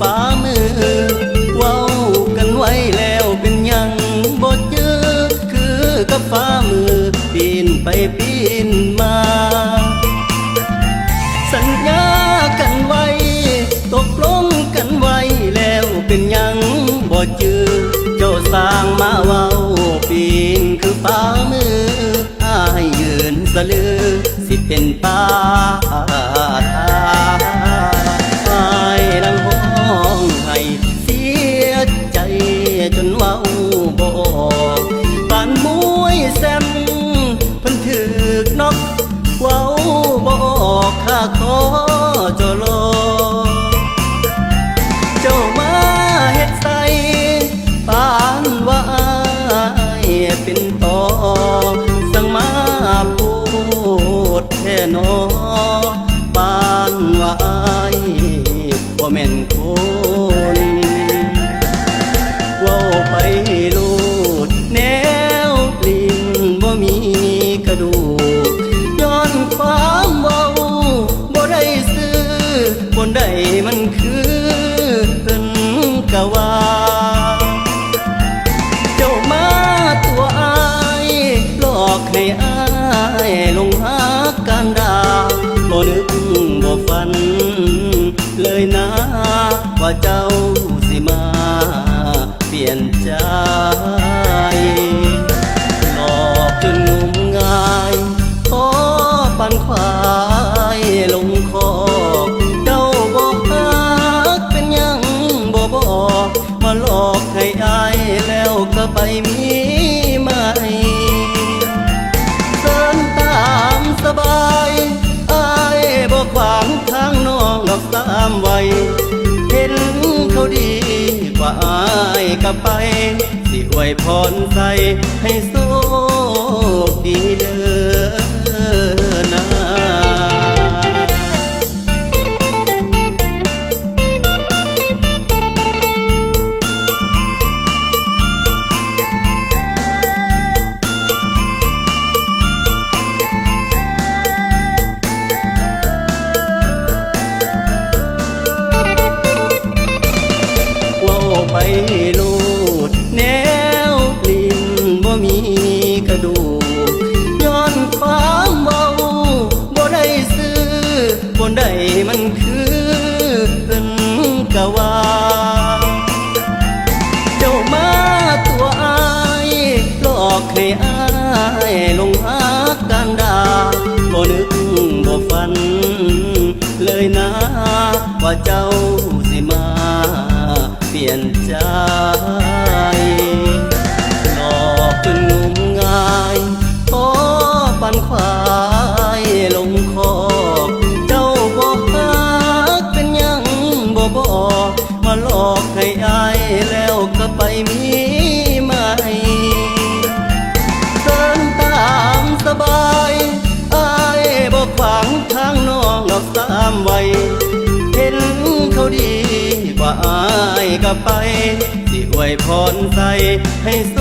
ฝ่ามือเว้ากันไว้แล้วเป็นยังบ่เจอคือกับฝ่ามือปีนไปปีนมาสัญญากันไว้ตกลงกันไว้แล้วเป็นยังบ่เจอเจ้าสร้างมาเว้าปีนคือฝ่ามืออ้ายยืนสะลือสิเป็นป่าอ้ายลังห้องให้เสียใจจนเว้าบ่ออกปานมวยแซมเพิ่นถึกนกเว้าบ่ออกข้าขอเจ้ารอเจ้ามาเฮ็ดใส่ปานว่าอ้ายเป็นต่อสั่งมาพูดแค่นอปานว่าอ้ายบ่แม่นคนเว้าไปลูดแนวลิ้นบ่มีกระดูกย้อนความเว้าบ่ได้ซื้อบนใดมันคือเพิ่นกะว่าเจ้ามาตัวอ้ายหลอกให้อ้ายลงหาการด่าบ่นึกบ่ฝันเลยนะว่าเจ้าสิมาเปลี่ยนใจหลอกจนงมงายขอปั่นควายลงคอกเจ้าบอกฮักเป็นยังบ่บอกมาหลอกให้อายแล้วก็ไปมีใหม่เดินตามสบายอายบอกขวางทางน้องดอกสามไว้เห็นเขาดีกว่าอายก็ไปสิอวยพรใส่ให้โชคดีเด้อนะไปลูดแนวลิ้นบ่มีกระดูกย้อนความเว้าบ่ได้ซื้อบนใดมันคือเพิ่นกะว่าเจ้ามาตัวอ้ายหลอกให้อ้ายลงหาการด่าบ่นึกบ่ฝันเลยนะว่าเจ้าสิมาเปลี่ยนใจหลอกจนงมงายขอปั่นควายลงคอกเจ้าบอกฮักเป็นยังบ่บอกมาหลอกให้อายแล้วก็ไปมีใหม่เดินตามสบายอายบอกขวางทางน้องดอกสามไว้เห็นเขาดีกว่าอายก็ไปสิอวยพรใส่ให้โช